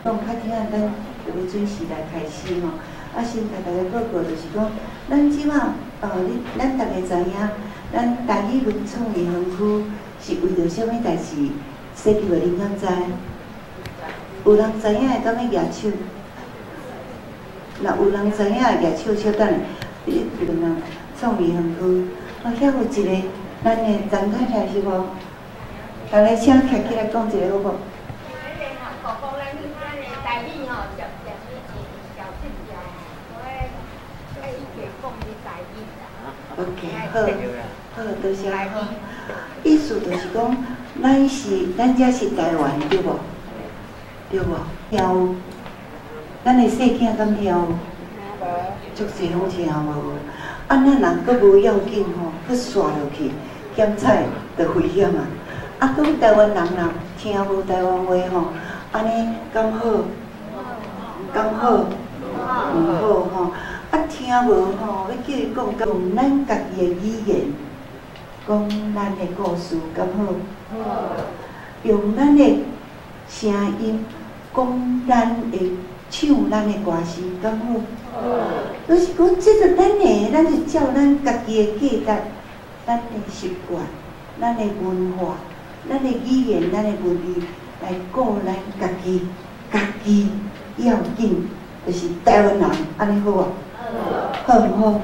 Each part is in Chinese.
讲较听咱就要准时来开始吼。啊，先甲大家报告就是讲，咱即马咱大家知影，咱台语文创意园区是为着啥物代志设计的？恁敢知？有人知影会敢要举手？若有人知影会举手，小等下，咱创意园区，遐有一个咱的张太太是无？大家请徛起来讲一下好无？OK， 好，多谢好。意思就是讲，咱遮是台湾对无？对无？跳，咱的细囝敢跳？足侪拢跳无。啊，咱人阁无要紧吼，阁刷落去，检菜就危险啊。啊，讲台湾人若听无台湾话吼，安尼敢好？敢好？毋好吼。啊，听无吼，要叫伊讲用咱家己的语言，讲咱的故事，敢好？用咱的声音讲咱的唱咱的歌词，敢好？就是讲，这个咱是照咱家己的价值、咱的习惯、咱的文化、咱的语言、咱的文字来顾咱家己，家己要紧，就是台湾人，安尼好无？好唔好？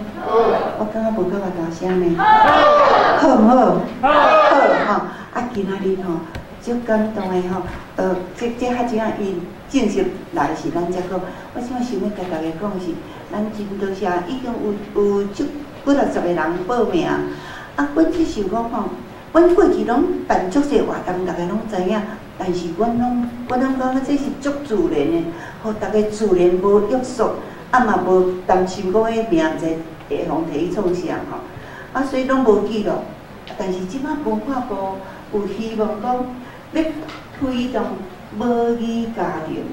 我感觉无够大声呢。好唔好？好吼！啊，今仔日吼，足感动的吼，这较怎样伊正式来是咱才讲。我想想要甲大家讲是，咱真多谢，已经有足几60个人报名。啊，阮只想讲吼，阮过去拢办足侪活动，大家拢知影。但是阮拢讲，这是足自然的，互大家自然无约束。啊嘛无担心讲迄名字会互摕去创啥吼，啊所以拢无记录。但是即摆文化部有希望讲要推动母语家庭，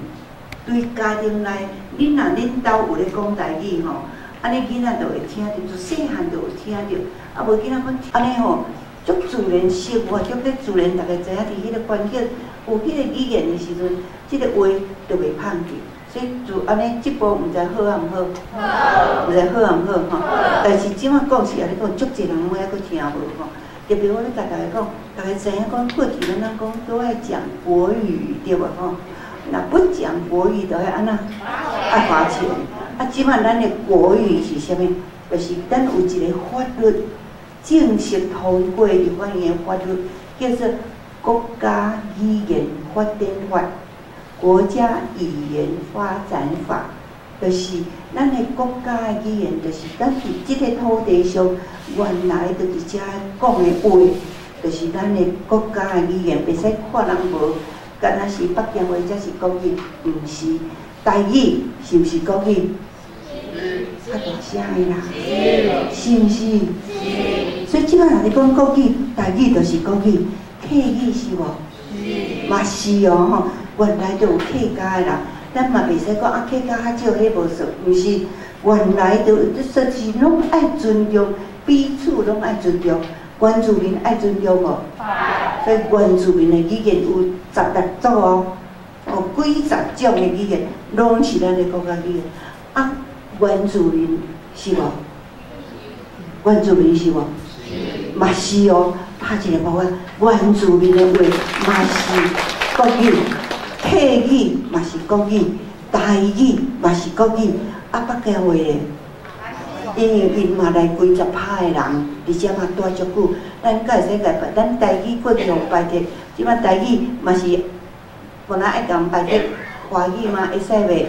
对家庭内，恁若恁兜有咧讲台语吼，安尼囡仔就会听着，就细汉就有听着。啊无囡仔讲安尼吼，足自然生活，足咧自然，大家知影伫迄个环境有迄个语言的时阵，即个话就袂放弃。所以就安尼，即步毋知好啊毋好，毋知好啊毋好吼。但是即摆讲是安尼讲，足侪人拢还佫听无吼。特别我咧甲大家讲，大家知影讲过去咱讲都爱讲国语对无吼？若不讲国语，就爱安那爱花钱。啊，即摆咱的国语是啥物？就是咱有一个法律正式通过入法院的法律，叫做《国家语言发展法》。国家语言发展法，就是咱的国家的语言，就是咱伫即个土地上原来就是遮讲的话，就是咱的国家的语言，袂使看人无，敢若是北京话才是国语，毋是台语，是毋是国语？较大声的啦，是毋是？所以即摆若咧讲国语，台语就是国语，客语是无？嘛是哦吼。原来就有客家的人，咱嘛袂使讲啊客家较少，迄无算，毋是。原来就是拢爱尊重，彼此拢爱尊重，原住民爱尊重无？所以原住民的语言有16种哦，有几十种的语言，拢是咱的国家语言。啊，原住民是无？原住民是无？嘛是哦，拍一个包啊，原住民的话嘛是国语。客语嘛是国语，台语嘛是国语，啊北京话咧，因为因嘛来几十趴的人，而且嘛住足久，咱才会使甲拜。咱台语过去互拜帖，即摆台语嘛是本来爱共拜帖，华语嘛会使袂？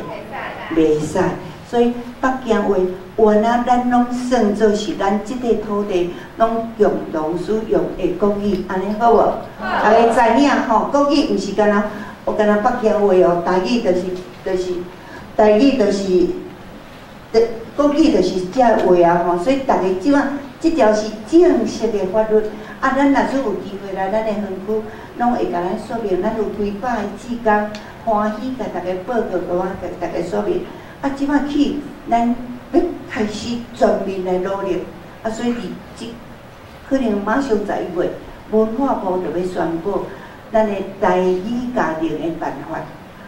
袂使，所以北京话原来咱拢算做是咱即个土地拢共同使用的国语，安尼好无？大家知影吼，国语毋是干那。我敢若北京话哦，台语台语国语就是遮话啊吼，所以大家即摆即条是正式的法律。啊，咱若是有机会来咱的园区，拢会甲咱说明，咱有几百个志工，欢喜甲大家报告，甲大家说明。啊，即摆起，咱要开始全面来努力。啊，所以可能马上11月，文化部就要宣布。咱的台语家庭的办法，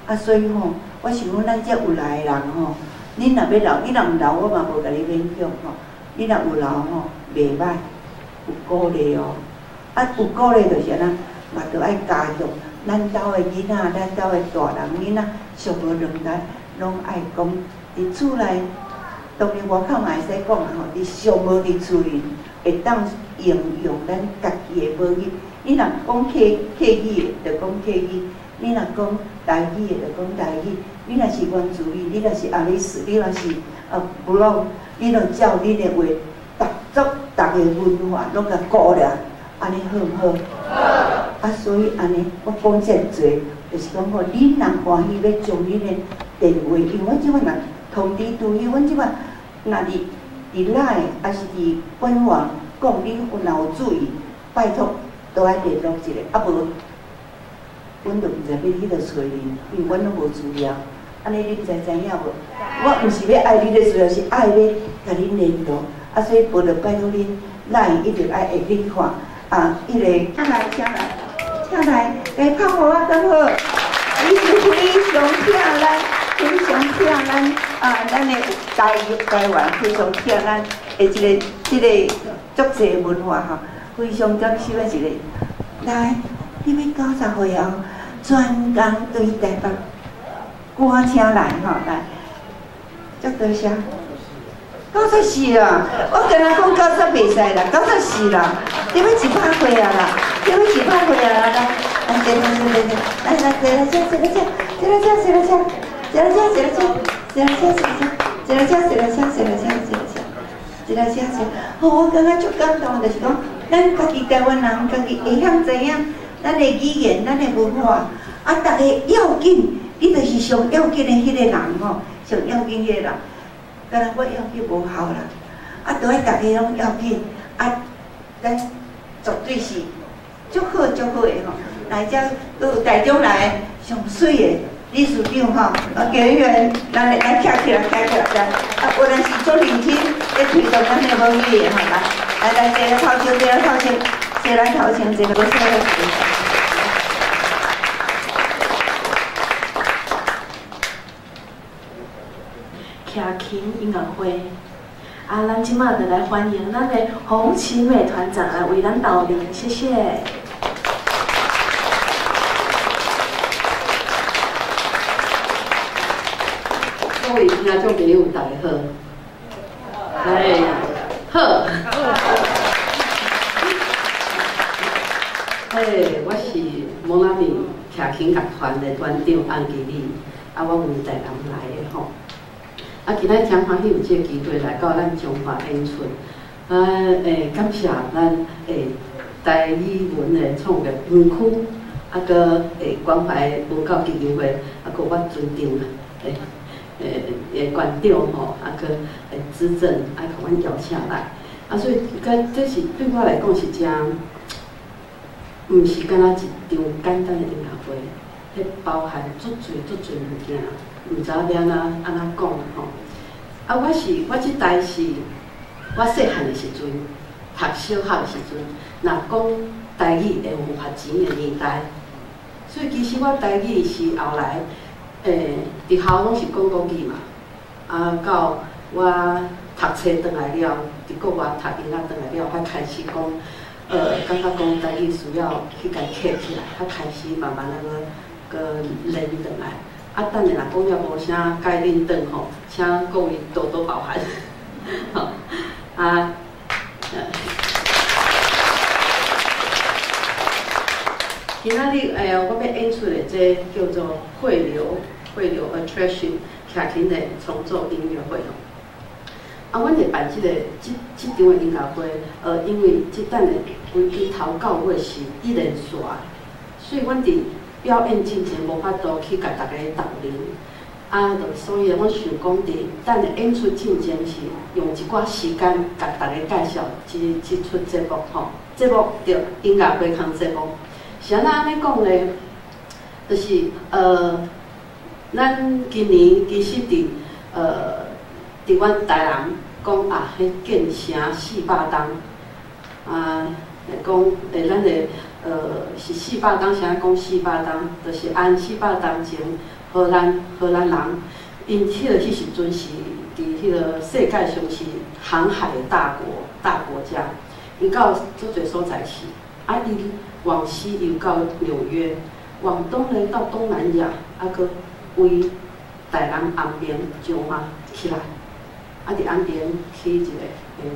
啊，所以吼，我想讲咱遮有力的人吼，恁若要留，你若毋留，我嘛无甲你勉强吼。你若有留吼，袂歹，有鼓励哦。啊，有鼓励就是安怎，嘛着爱加强咱兜的囡仔，咱兜的大人囡仔，上无两代拢爱讲伫厝内。当然外口嘛会使讲啊吼，伫上无伫厝里会当应用咱家己的母语。你若讲客语的，就讲客语；你若讲台语的，就讲台语。你若是原住民，你若是阿里斯，你若是布隆，你著照你的话，逐个文化拢甲顾了，安尼好毋好？好。啊，所以安尼，我讲遮济，就是讲吼，恁人欢喜要将恁的电话，因为我即摆若通知拄去，阮即摆若伫来，还是伫官网讲，恁若有注意，拜托都爱联络一下，啊无，阮就毋知要去倒找恁，因为阮拢无资料。安尼你知影无？我毋是要爱你的资料，是爱要甲恁联络。啊，所以无着拜托恁，咱一定爱会去看啊，请来，请来，来拍互我更好。伊是非常疼咱，非常疼咱啊，咱的台湾非常疼咱的即个足济文化吼，非常感谢的一个。来，你要90岁后，专工对台北。歌请来吼，来，足多谢。94啦，我跟他讲90袂使啦，94啦，你要100岁啊啦，你要100岁啊啦，来，坐，来，好，我感觉足感动，就是讲，咱家己台湾人，家己会晓知影咱的语言、咱的文化，啊，逐个要紧。伊就是上要紧的迄个人吼，上要紧迄个人，敢若我要紧无效啦，啊，都爱大家拢要紧，啊，咱绝对是足好的吼。来遮有台中来上水的理事长吼，教员，来徛起来，来，啊，有人是做认真在推动咱的母语的吼，来，坐来头前，这个都是徛琴音乐会，啊，咱即马就来欢迎咱的洪奇美团长来为咱导聆，谢谢。各位听众朋友，大家好，好，我是蒙拉米徛琴乐团的团长安吉丽，啊，我从台南来的吼。啊，今仔真欢喜有这个机会来到咱中华演出，感谢咱台语文的创立园区，啊个关怀文教基金会，啊个我尊重馆长吼，啊个资政，啊甲阮邀请来，啊所以这是对我来讲是真，毋是干那一场简单的音乐会，迄包含足侪物件。毋知要安怎讲吼，啊，我即代是，我细汉的时阵，读小学的时阵，若讲台语会有罚钱的年代，所以其实我台语是后来，伫校拢是讲国语嘛，啊，到我读册转来了，伫国外读音乐转来了，才开始讲，感觉讲台语需要去家刻起来，才开始慢慢个练转来。啊，等下若讲了无啥该恁转吼，请各位多多包涵。吼，今仔日我要演出的这叫做汇流 Attraction 徛琴的重奏音乐会吼。啊，阮会办即场的音乐会，因为即等的规日头到尾是1连续，所以阮伫表演之前无法度去甲大家斗阵，啊，所以我想讲伫等下演出之前是用一寡时间甲大家介绍即出节目吼，节目着音乐会康节目，是安尼讲咧？就是咱今年其实伫阮台南讲啊，迄建城400栋啊，讲咱的是400当，现在讲400当，就是按400当前荷兰人，因迄时阵是伫迄个世界上是航海的大国家，因到足侪所在去，啊，伊往西游到纽约，往东呢到东南亚，啊，搁为台南岸边上嘛起来，啊，伫岸边起一个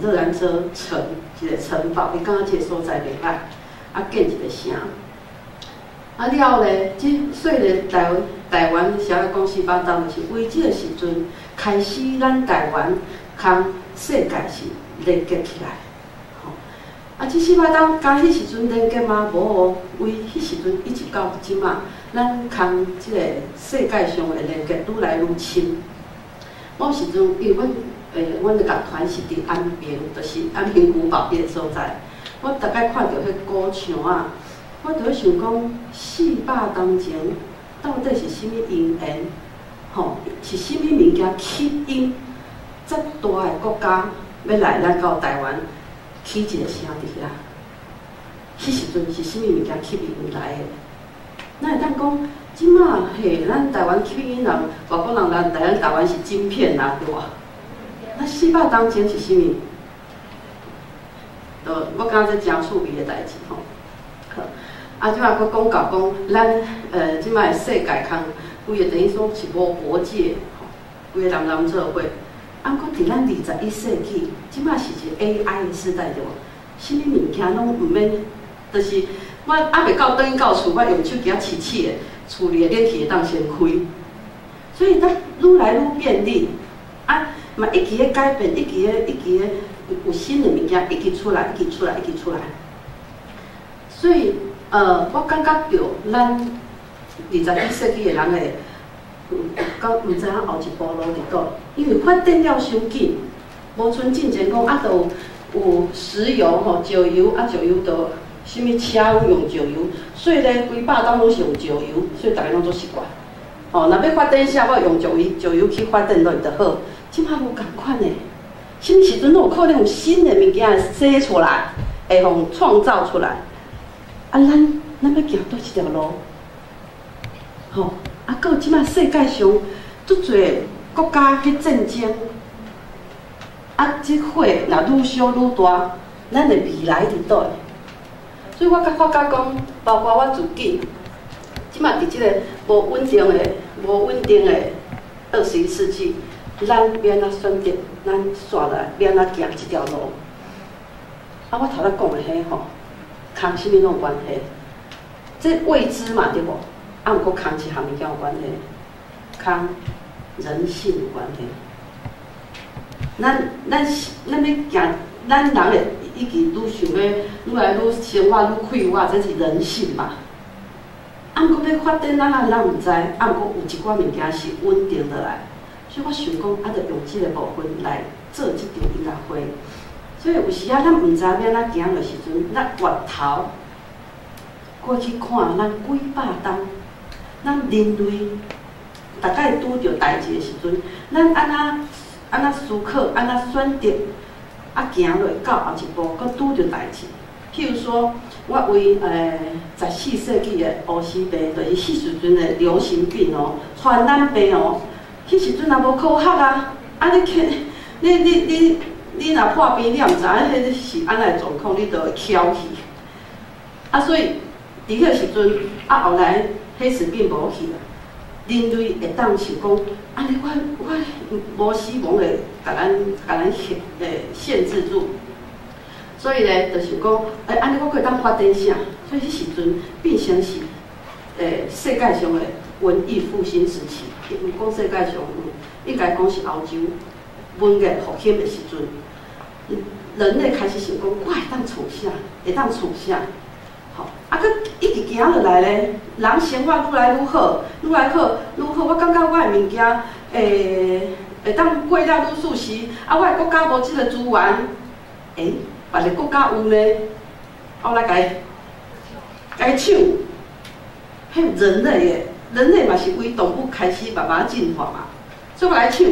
热兰遮城，一个城堡，伊感觉这个所在袂歹，啊，建一个城。啊了后咧，所以咧台湾是爱讲400当，就是为即个时阵开始，咱台湾同世界是连接起来。吼，啊，即400当，甲迄时阵连接吗？无哦，为迄时阵一直到即马，咱同即个世界上的连接愈来愈深。某时阵，因为阮的乐团是伫安平，就是安平古堡迄个所在，我大概看到迄古墙啊。我就想讲，400当前到底是啥物因缘？吼，是啥物物件吸引遮大个国家要来咱到台湾起一个城伫遐？迄时阵是啥物物件吸引伊来的？咱会当讲，即马嘿，咱台湾吸引人，外国人来咱台湾是晶片啦，对无？那400当前是啥物？我感觉这真趣味的代志吼。啊，即摆佫讲到讲，咱即摆世界空，规个等于说是无国界，吼，规个人做伙。啊，佫伫咱21世纪，即摆是一个 AI 的时代对无？啥物物件拢毋免，就是我还袂到转到厝，我用手机啊试试的，厝里的冷气会当先开。所以咱愈来愈便利，啊，嘛一直咧改变，一直咧有新的物件一直出来，一直出来。所以。我感觉到咱21世纪的人会毋知影后一步路伫倒，因为发展了伤紧，无像进前讲啊，有石油吼、石油啊，石油就啥物车用石油，所以咧规百当拢是用石油，所以大家拢做习惯。哦，若要发展啥，我用石油去发展落就好。即摆无共款诶，什么时阵都有可能有新的物件生出来，会互创造出来。啊，咱要行倒一条路，吼！啊，到即摆世界上足侪国家去战争，啊，即火若愈烧愈大，咱的未来伫倒？所以我甲发觉讲，包括我自己，即摆伫即个无稳定的21世纪，咱要安怎选择？咱选来要安怎行即条路？啊，我头仔讲的迄吼。空啥物拢有关系，这未知嘛，对无？啊，毋过空一项物件有关系，空人性有关系。咱要行，咱人会已经愈想要愈来愈生活愈快活，这是人性嘛。啊，毋过要发展咱毋知，啊，毋过有一寡物件是稳定落来，所以我想讲，啊，着用即个部分来做即场音乐会。所以有时啊，咱毋知要安怎行的时阵，咱回头过去看咱几百当，咱人类大概拄着代志的时阵，咱安怎思考，安怎选择，啊行落到后一步，搁拄着代志。譬如说，我为14世纪的乌死病，就是迄时阵的流行病哦，传染病哦，迄时阵也无科学啊，啊你若破病，你也毋知影迄是安怎状况，你就会翘去。啊，所以伫迄个时阵，啊后来迄时病无去啦，人类会当想讲，安尼我无死亡会甲咱限制住。所以咧，就想讲，安尼我可以当发展啥？所以迄时阵变成是世界上的文艺复兴时期。毋讲世界上，应该讲是欧洲文艺复兴的时阵。人类开始想讲，我会当创啥？会当创啥？吼，啊，佮一直行落来咧，人生活愈来愈好，愈来好。我感觉我的物件，会当过了愈舒适。啊，我的国家无即个资源，别个国家有呢，我来甲伊抢。迄人类嘛是为动物开始慢慢进化嘛，所以我来抢，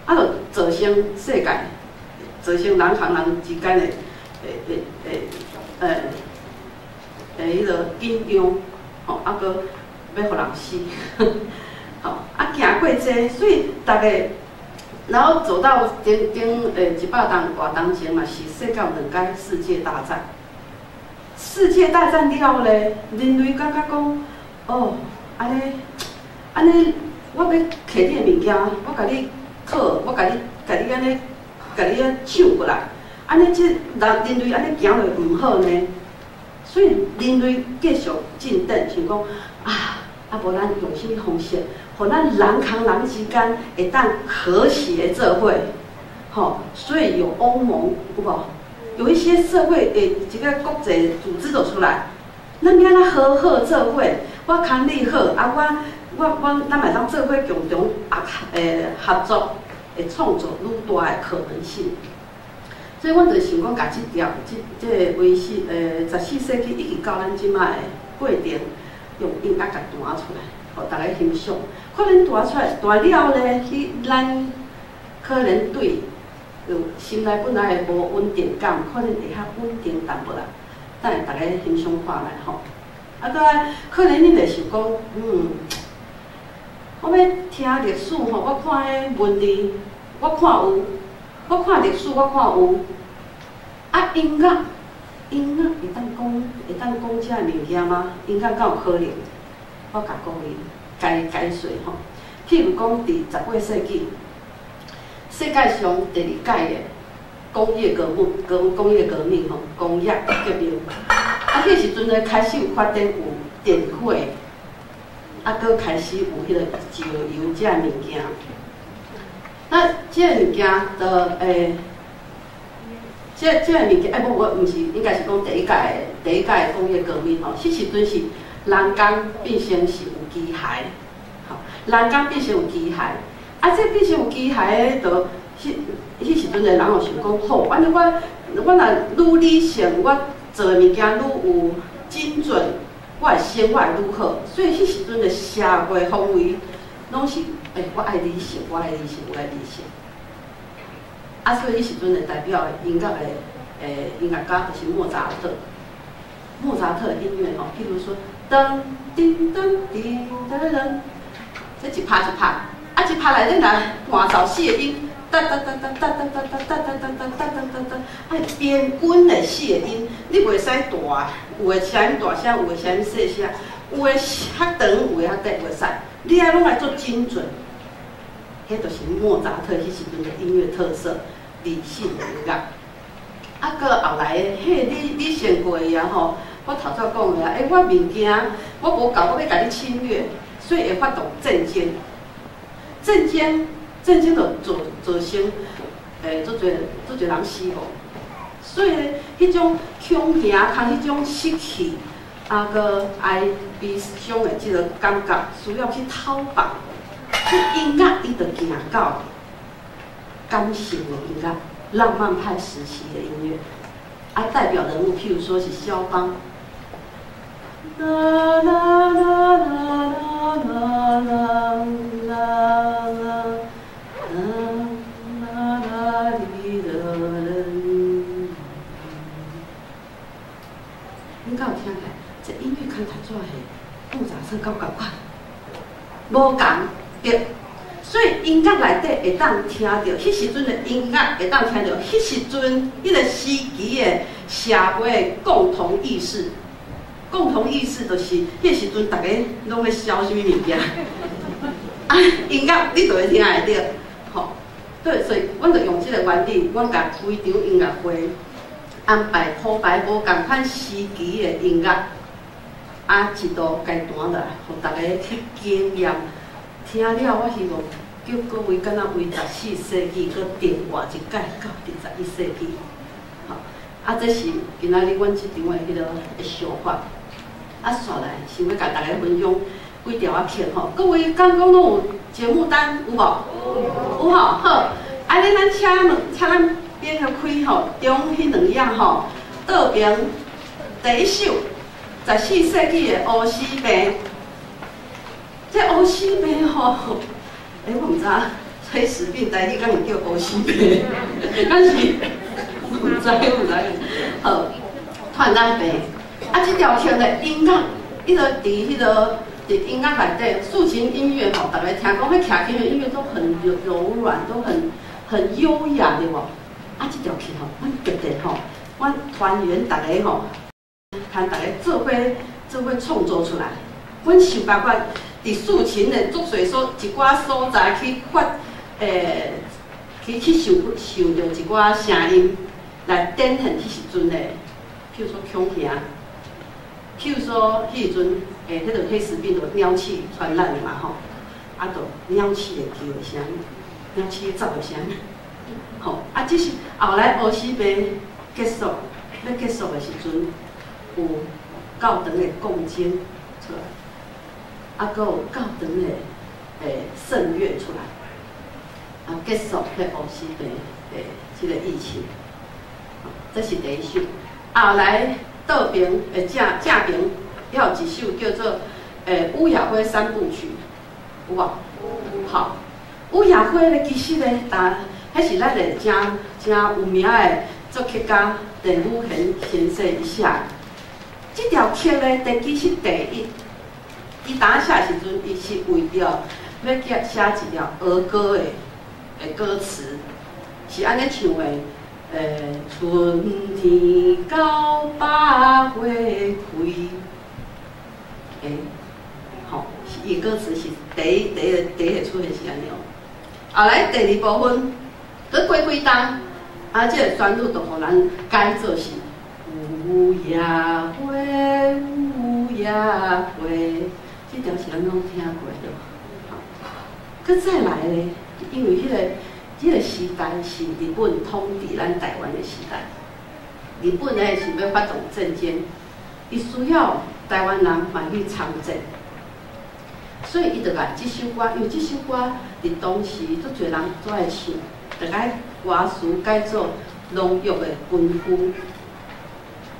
啊，就造成世界。造成人和人之间的迄个紧张，吼，啊搁要互人死，吼，啊行过这，所以大家，然后走到100多外当前嘛，是世界有2届世界大战。世界大战了后咧，人类感觉讲，哦，安尼，我要摕你的物件，我甲你讨，我甲你安尼抢过来，安尼人类安尼行落唔好呢。所以人类继续进展，想讲无咱用什么方式，互咱人扛人之间会当和谐做伙，吼，所以有欧盟，有无？有一些社会一个国际组织就出来，咱要安怎好好做伙，我扛你好，咱嘛当做伙共同合作，会创造愈大的可能性。所以，阮就想讲，甲这个14世纪一直到咱即摆的过程，用音乐甲弹出来，互大家欣赏。可能弹出来，弹了咧，咱可能对心内本来的无稳定感，可能会较稳定淡薄啦。等下大家欣赏看卖吼。啊，搁可能你会想讲，我要听历史吼，我看迄文字，我看历史，我看有。啊，音乐会当讲这物件吗？音乐敢有可能？我甲讲伊解说吼。譬如讲，伫18世纪，世界上第2届的工业革命吼，工业革命。啊，迄时阵咧开始有发展有电火，啊，搁开始有迄个石油这物件。那这物件就这个物件，我毋是，应该是讲第一届工业革命吼。迄时阵是人工变成是有机械，吼，人工变成有机械。啊，这变成有机械的，就迄时阵的人就想讲好，安尼我若愈理性，我做的物件愈有精准，我的生活愈好。所以迄时阵的社会氛围拢是，我爱理性，我爱理性。啊，所以迄时阵的代表的音乐的音乐家就是莫扎特。莫扎特的音乐吼，譬如说噔叮噔叮噔噔，这一拍，啊一拍内底来换奏4个音，哒哒哒哒哒哒哒哒哒哒哒哒哒哒，哎边滚的4个音，你袂使大，有的声大声，有的声细声，有的较长，有的较短，袂使，你爱拢来做精准。迄就是莫扎特迄时阵的音乐特色，理性的音乐。啊，搁后来的，你先过啊吼，我头早讲的啊，我物件我无够，我要甲你侵略，所以会发动战争。战争就造成足侪人死亡。所以迄种恐吓，甲迄种失去，啊，搁爱悲伤的即个感觉，需要去讨伐。所以音乐伊就行到感性的音乐，浪漫派时期的音乐，啊，代表人物譬如说是肖邦，啦啦啦啦啦啦啦啦啦啦哩的人，你敢有听起来？这音乐看台怎是莫扎特够共款？无共。对，所以音乐内底会当听到，迄时阵的音乐会当听到，迄时阵迄个时期的社会的共同意识。共同意识就是迄时阵大家拢咧烧什么物件，啊，音乐你就会听会到，吼。对，所以阮就用这个原理，阮甲规场音乐会安排铺排无共款时期的音乐，啊，一道该弹落来，互大家去经验。听了，我希望叫各位敢若为14世纪搁定活一届到21世纪，吼。啊，这是今仔日阮即场的迄个想法。啊，续来想要甲大家分享几条啊片吼。各位刚刚拢有节目单有无？有吼，好。安尼咱请咱边个开吼，中迄2样吼，倒边第一首14世纪的乌丝病。这乌丝病吼，我毋知炊事病台语敢会叫乌丝病，但是毋知。好，传染病，啊，这条曲的音乐，伫音乐内底，竖琴音乐吼，大家听讲，迄卡琴的音乐都很柔软，都很优雅，对无？啊，这条曲吼，阮决定吼，阮团员大家吼，和大家做伙创作出来。阮想办法伫竖琴的作水所一寡所在去去受到一寡声音来展现迄时阵的，譬如说恐吓。譬如说，迄时阵，迄个黑死病就鸟鼠传染的嘛吼，啊，就鸟鼠的叫的声，鸟鼠走的声，吼，啊，这是后来乌死病要结束的时阵，有较长的共间出来，啊，搁有较长的圣乐出来，啊，结束迄乌死病这个疫情，这是第一首，后来。倒边正边还有一首叫做乌雅辉三部曲，有无？好，乌雅辉咧，其实咧，迄是咱的真有名的作曲家陈武贤先生写的。这条曲咧，其实第一，伊当写时阵，伊是为着要写一条儿歌的歌词，是安尼唱的。春天到百花开，吼，伊歌词是第一个出现是安尼哦。后来第二部分，佮过几冬，啊，这个旋律就互咱改做是乌鸦花，乌鸦花，这条是咱拢听过的。佮再来咧，因为迄个时代是日本统治咱台湾的时代，日本呢是要发动政变，伊需要台湾人嘛去参战，所以伊就来这首歌，因为这首歌伫当时足侪人都爱唱，就改歌词改做农业的军夫，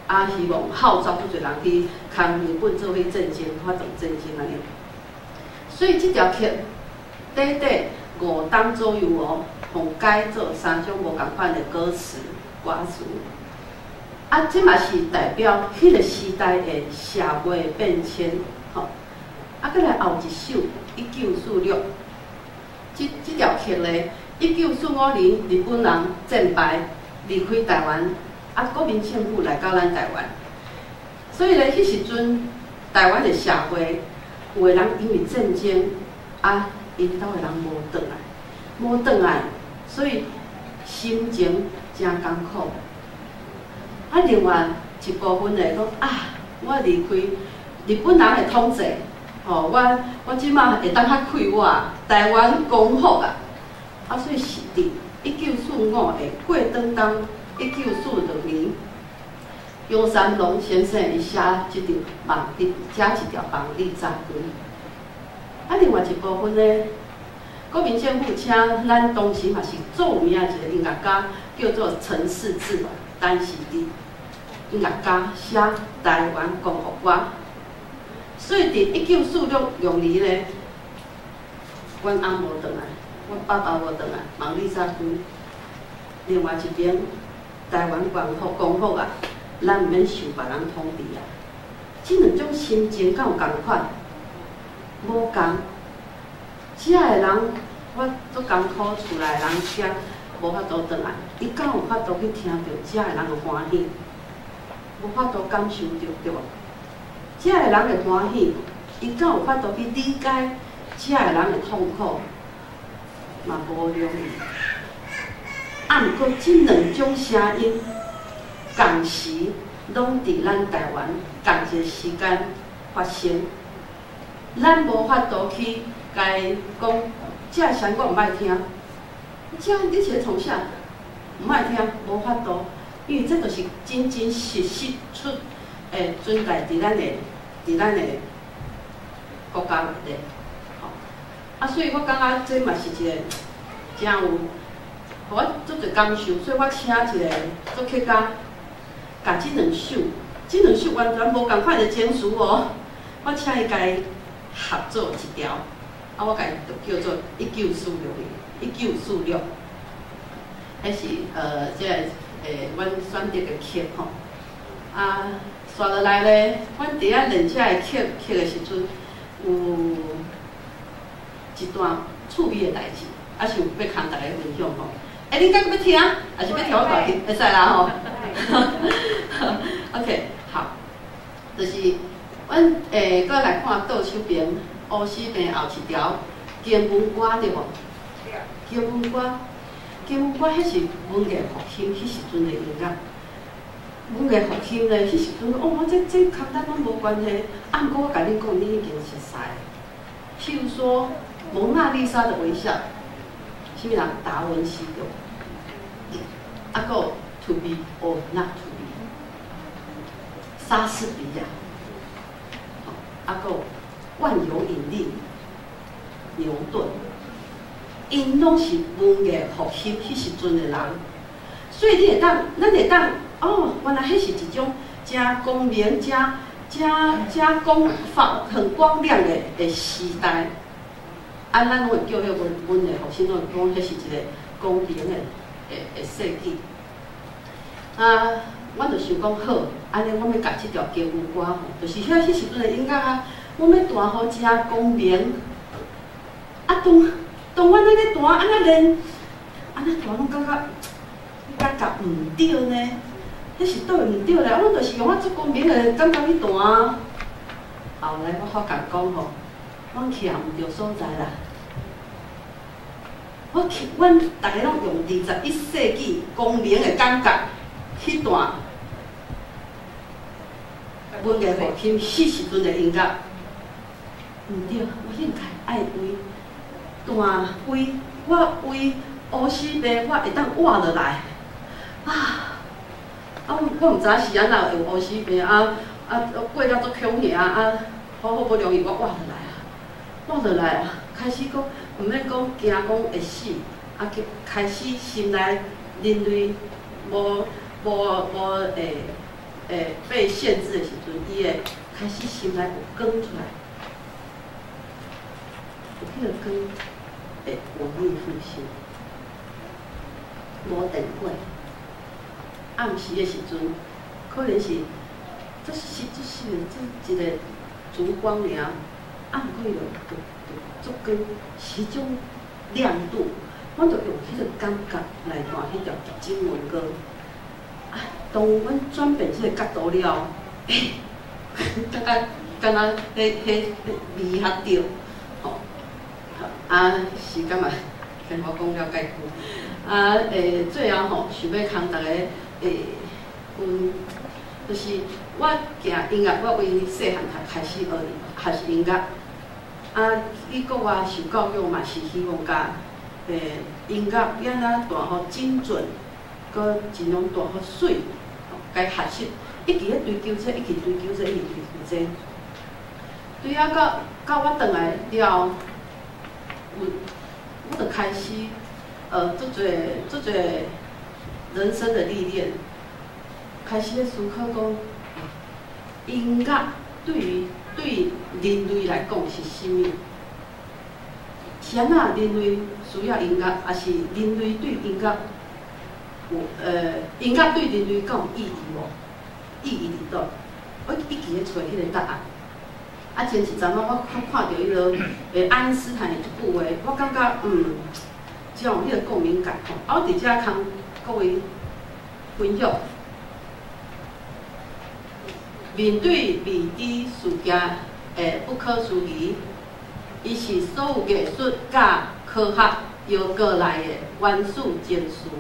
啊，希望号召足侪人去抗日本做伙政变，发动政变安尼。所以这条曲短5冬左右哦。互改做3种无共款的歌词、歌词，啊，这嘛是代表迄个时代的社会变迁，吼。啊，再来后一首1946，这条曲咧，1945年日本人战败离开台湾，啊，国民政府来到咱台湾，所以咧，迄时阵台湾的社会，有的人因为战争，啊，因兜的人无转来。所以心情真艰苦。啊，另外一部分来讲啊，我离开日本人的统治，吼，我即马会当较快活，台湾光复啊！啊，所以是伫1945的过当冬，1946年，杨三郎先生伊写一条望日杂军。啊，另外一部分呢？国民政府请咱当时嘛是著名的一个音乐家，叫做陈世志，但是伫音乐家写台湾光复歌，所以伫1946年咧，阮翁无转来，阮爸爸无转来，望日杂军。另外一边，台湾光复啊，咱毋免受别人统治啊。即两种心情敢有共款？无共。遮个人，我足艰苦，厝内人遮无法度转来，伊敢有法度去听到遮个人的欢喜，无法度感受到对无？遮个人的欢喜，伊敢有法度去理解遮个人的痛苦，嘛无容易。啊，毋过即两种声音，同时拢伫咱台湾同一个时间发生，咱无法度去。甲伊讲，这个声我毋爱听，这你是从啥？毋爱听，无法度，因为这就是真实出存在伫咱的国家内底，吼。啊，所以我感觉这嘛是一个真有，互我足侪感受，所以我请一个作曲家，甲这两首完全无共款的情书哦，我请伊甲伊合作一条。啊，我家就叫做1946年，1946，迄是阮选择的曲吼。啊，刷落来咧，阮伫遐练车的曲的时阵，有一段趣味的代志，啊想要同大家分享吼。恁敢要听，还是要听我大听？会使啦吼。OK， 好，就是阮搁来看倒手边乌死病后一条经文歌对无？经文歌，迄是文艺复兴迄时阵的音乐。文艺复兴咧，迄时阵哦，这跟咱拢无关系。啊，毋过我甲恁讲，你已经熟悉。譬如说，蒙娜丽莎的微笑，什么人？达文西的。啊，个 To be or not to be， 莎士比亚，啊个万有引力，牛顿，因拢是文艺复兴迄时阵的人，所以咱会当哦，原来迄是一种真光明、真光很光亮的时代。啊，咱拢会叫迄文艺复兴，拢会讲迄是一个光明的世纪。啊，我就想讲好，安尼我要甲即条经文歌吼，就是迄时阵的音乐啊，我要弹好真光明。啊，当阮安尼弹，安尼练，安尼弹，拢感觉毋对呢。迄是倒毋对啦，阮就是用我即光明的感觉去弹。后来我发觉讲吼，阮徛毋对所在啦。阮大家拢用21世纪光明的感觉去弹文艺复兴迄时阵的音乐，毋对，我应该爱我为乌死病，我会当活落来我毋知是安怎用乌死病过了足恐吓好不容易我活落来开始讲。毋免讲惊讲会死，开始心内人类无被限制的时阵，伊会开始心内有光出来，有迄个光会文艺复兴。无电火，暗时的时阵，可能是这一个烛光尔，暗过就足光，是种亮度，我就用迄个感觉来弹迄条经文歌。当阮转变即个角度了，敢若迄味较对，吼。时间嘛，跟我讲了解久。最后吼，想要同大家就是我行音乐，我为细汉开始学习音乐。去国外受教育嘛，是希望甲音乐安怎弹好精准，搁尽量弹好水，该学习，一直咧追求这，对啊，到我转来了，我就开始足侪人生的历练，开始咧思考讲，音乐对人类来讲是甚物？是安那人类需要音乐，还是人类对音乐音乐对人类敢有意义无？意义伫倒？我一直咧找迄个答案。前一阵我看到迄个爱因斯坦的一句话，我感觉只有迄个共鸣感吼。我伫遮通各位分享。面对未知事件的不可思议，伊是所有艺术甲科学摇过来的原始情绪，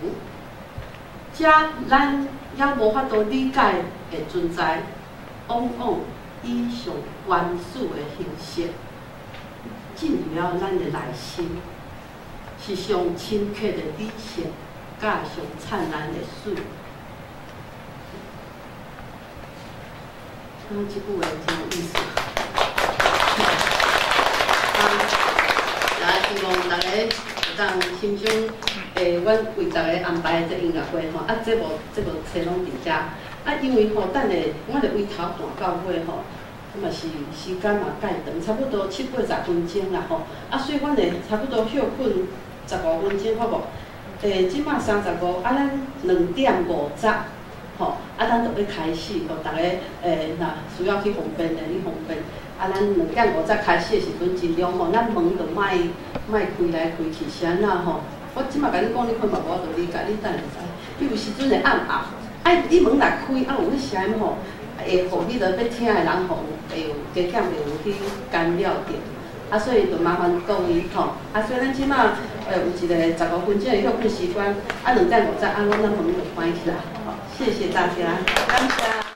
这咱也无法度理解的存在，往往以上原始的形式进入了咱的内心，是上深刻的理性，甲上灿烂的水。这句话真有意思。也希望大家会当欣赏阮为大家安排的这音乐会吼。这部车拢伫遮。因为吼，等下我著为头弹到尾吼，嘛是时间嘛介长，差不多70、80分钟啦吼。所以阮会差不多休困15分钟，好无？即马35，咱2:50，吼，咱就要开始，互大家若需要去方便的，去方便。咱2:50开始的时阵，尽量吼，咱门就莫开来开去，是安那吼。我即马甲你讲，你看嘛，我就理解，你等下知。比如时阵会暗暗，你门若开，有迄声吼，会互迄个要听的人吼，会有加减会有去干扰着。所以就麻烦各位吼。所以咱即马有一个15分钟的休困时间，2:50，咱门就关起来。好，谢谢大家，感谢。